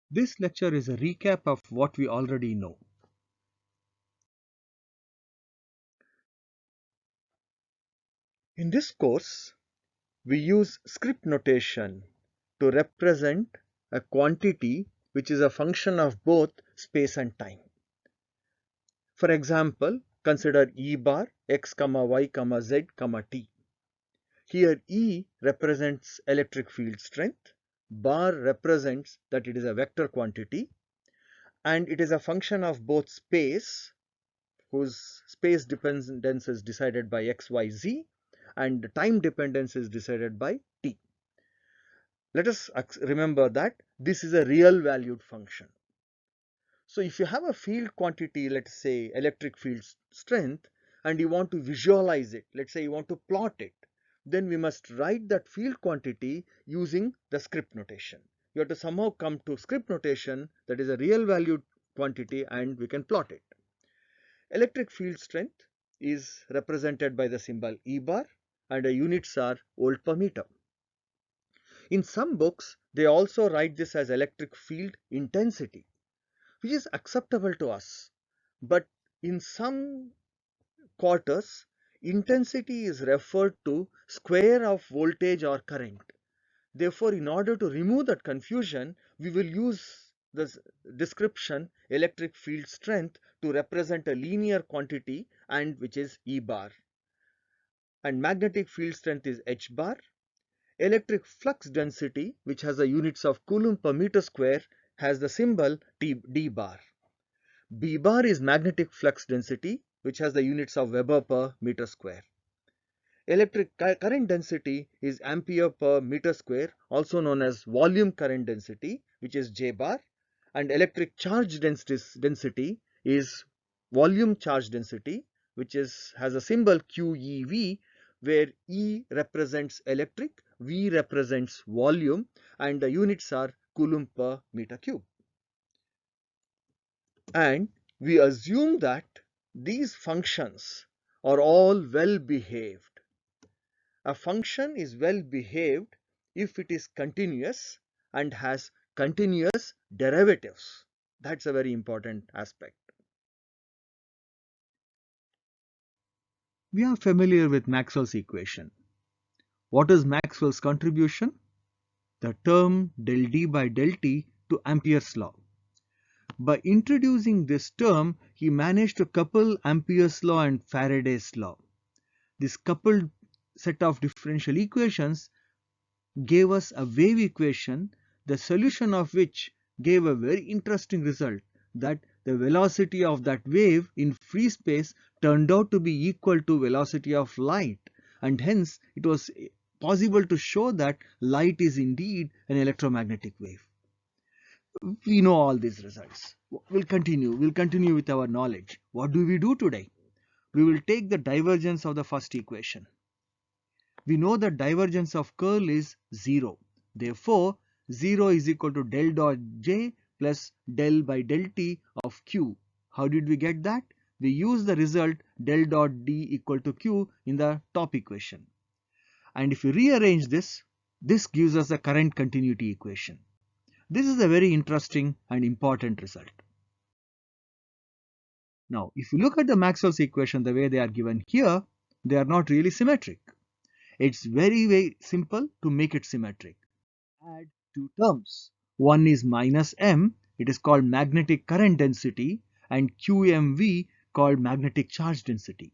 This lecture is a recap of what we already know. In this course, we use script notation to represent a quantity which is a function of both space and time. For example, consider E bar x, y, z, t. Here E represents electric field strength, bar represents that it is a vector quantity, and it is a function of both space, whose space dependence is decided by x, y, z, and time dependence is decided by t. Let us remember that this is a real valued function. So if you have a field quantity, let's say electric field strength, and you want to visualize it, let's say you want to plot it, then we must write that field quantity using the script notation. You have to somehow come to script notation that is a real valued quantity and we can plot it. Electric field strength is represented by the symbol E bar and the units are volt per meter. In some books, they also write this as electric field intensity, which is acceptable to us. But in some quarters, intensity is referred to square of voltage or current. Therefore, in order to remove that confusion, we will use this description electric field strength to represent a linear quantity and which is E bar. And magnetic field strength is H bar. Electric flux density, which has the units of Coulomb per meter square, has the symbol D bar. B bar is magnetic flux density, which has the units of Weber per meter square. Electric current density is ampere per meter square, also known as volume current density, which is J bar, and electric charge density is volume charge density, which has a symbol QeV, where E represents electric, V represents volume, and the units are Coulomb per meter cube. And we assume that these functions are all well behaved. A function is well behaved if it is continuous and has continuous derivatives. That's a very important aspect. We are familiar with Maxwell's equation. What is Maxwell's contribution? The term del D by del T to Ampere's law. By introducing this term, he managed to couple Ampere's law and Faraday's law. This coupled set of differential equations gave us a wave equation, the solution of which gave a very interesting result, that the velocity of that wave in free space turned out to be equal to velocity of light, and hence it was possible to show that light is indeed an electromagnetic wave. We know all these results. We'll continue with our knowledge. What do we do today? We will take the divergence of the first equation. We know that divergence of curl is 0. Therefore, 0 is equal to del dot J plus del by del T of Q. How did we get that? We use the result del dot D equal to Q in the top equation. And if we rearrange this, this gives us a current continuity equation. This is a very interesting and important result. Now, if you look at the Maxwell's equation the way they are given here, they are not really symmetric. It's very simple to make it symmetric. Add two terms. One is minus m, it is called magnetic current density, and QMV called magnetic charge density.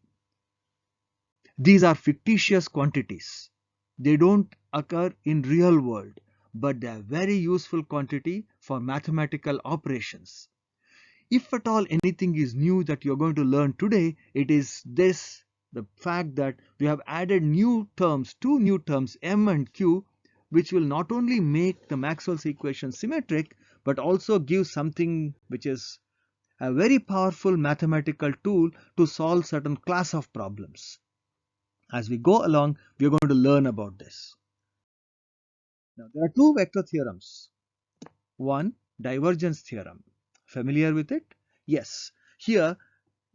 These are fictitious quantities. They don't occur in real world, but they are very useful quantity for mathematical operations. If at all anything is new that you're going to learn today, it is this, the fact that we have added new terms, two new terms, m and q, which will not only make the Maxwell's equation symmetric, but also give something which is a very powerful mathematical tool to solve certain class of problems. As we go along, we are going to learn about this. Now, there are two vector theorems. One, divergence theorem. Familiar with it? Yes. Here,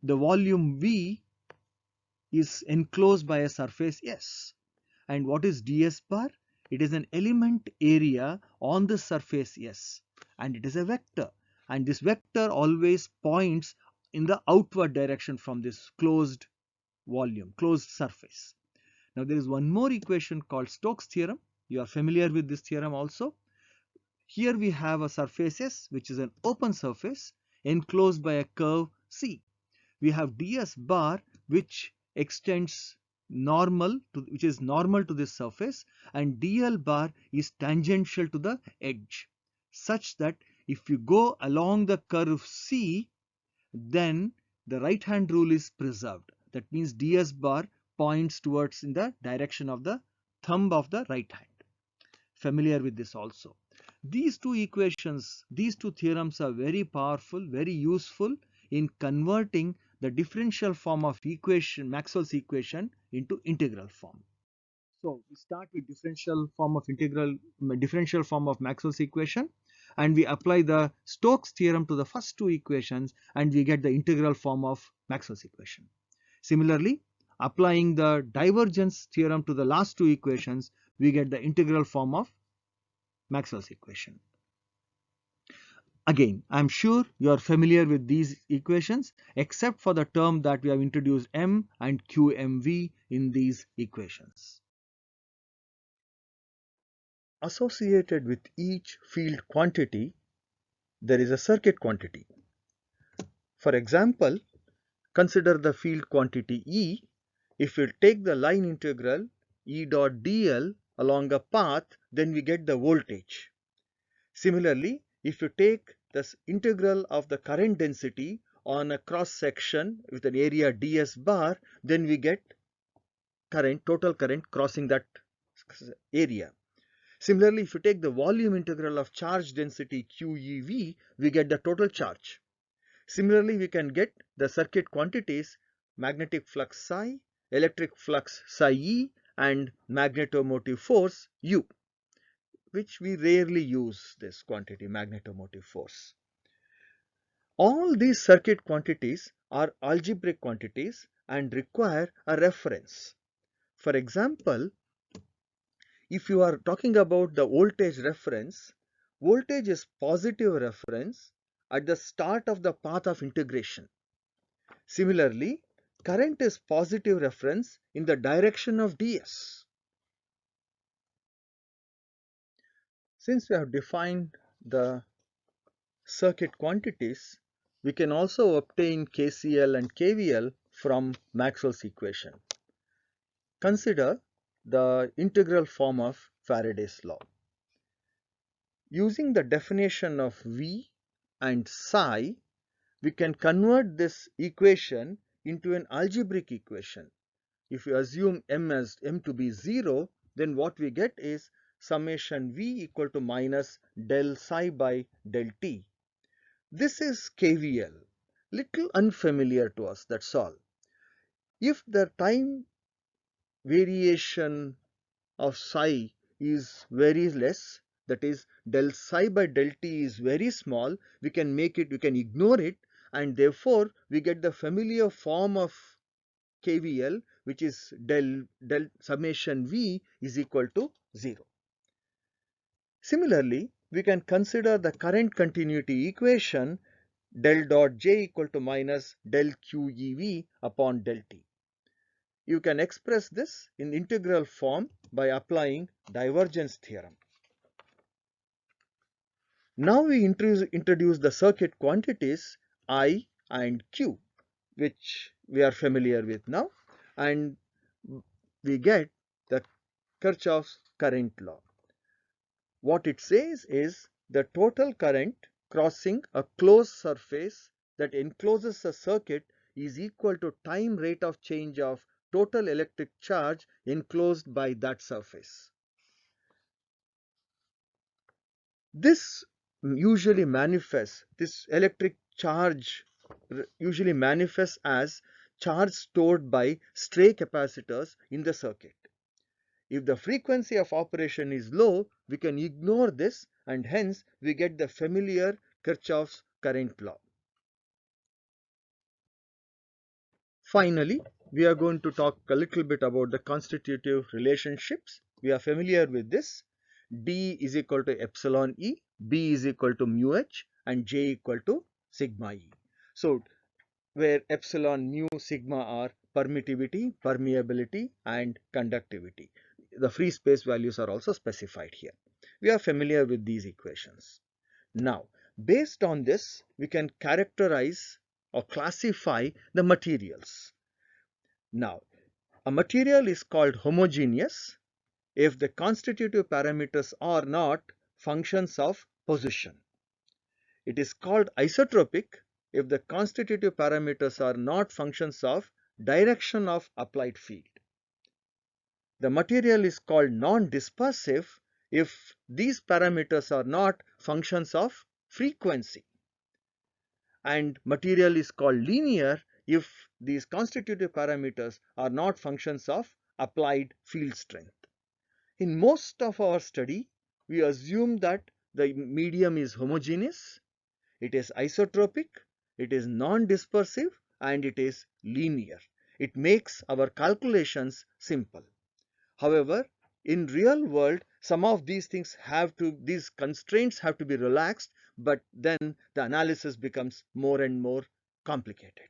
the volume V is enclosed by a surface S. And what is ds bar? It is an element area on the surface S. and it is a vector, and this vector always points in the outward direction from this closed volume, closed surface. Now there is one more equation called Stokes theorem. You are familiar with this theorem also. Here we have a surface S, which is an open surface enclosed by a curve C. We have ds bar which extends which is normal to this surface, and dl bar is tangential to the edge, such that if you go along the curve C, then the right hand rule is preserved. That means ds bar points towards in the direction of the thumb of the right hand. Familiar with this also. These two equations, these two theorems are very powerful, very useful in converting the differential form of equation, Maxwell's equation, into integral form. So we start with differential form of Maxwell's equation, and we apply the Stokes theorem to the first two equations, and we get the integral form of Maxwell's equation. Similarly, applying the divergence theorem to the last two equations, we get the integral form of Maxwell's equation. Again, I am sure you are familiar with these equations, except for the term that we have introduced m and qmv in these equations. Associated with each field quantity, there is a circuit quantity. For example, consider the field quantity E. If we take the line integral E dot dl along a path, then we get the voltage. Similarly, if you take the integral of the current density on a cross section with an area ds bar, then we get current, total current crossing that area. Similarly, if you take the volume integral of charge density QeV, we get the total charge. Similarly, we can get the circuit quantities magnetic flux psi, electric flux psi E, and magnetomotive force U, which we rarely use this quantity, magnetomotive force. All these circuit quantities are algebraic quantities and require a reference. For example, if you are talking about the voltage reference, voltage is positive reference at the start of the path of integration. Similarly, current is positive reference in the direction of ds. Since we have defined the circuit quantities, we can also obtain KCL and KVL from Maxwell's equation. Consider the integral form of Faraday's law. Using the definition of V and psi, we can convert this equation into an algebraic equation. If you assume m to be 0, then what we get is summation V equal to minus del psi by del t. This is KVL, little unfamiliar to us, that's all. If the time variation of psi is very less, that is del psi by del t is very small, we can ignore it, and therefore we get the familiar form of KVL, which is del summation V is equal to 0. Similarly, we can consider the current continuity equation del dot J equal to minus del QeV upon del T. You can express this in integral form by applying divergence theorem. Now we introduce the circuit quantities I and Q, which we are familiar with now, and we get the Kirchhoff's current law. What it says is the total current crossing a closed surface that encloses a circuit is equal to time rate of change of total electric charge enclosed by that surface. This electric charge usually manifests as charge stored by stray capacitors in the circuit. If the frequency of operation is low, we can ignore this, and hence we get the familiar Kirchhoff's current law. Finally, we are going to talk a little bit about the constitutive relationships. We are familiar with this. D is equal to epsilon E, B is equal to mu H and J equal to sigma E. So where epsilon, mu, sigma are permittivity, permeability and conductivity. The free space values are also specified here. We are familiar with these equations. Now, based on this, we can characterize or classify the materials. Now, a material is called homogeneous if the constitutive parameters are not functions of position. It is called isotropic if the constitutive parameters are not functions of direction of applied field. The material is called non-dispersive if these parameters are not functions of frequency. And material is called linear if these constitutive parameters are not functions of applied field strength. In most of our study, we assume that the medium is homogeneous, it is isotropic, it is non-dispersive and it is linear. It makes our calculations simple. However, in real world, some of these constraints have to be relaxed, but then the analysis becomes more and more complicated.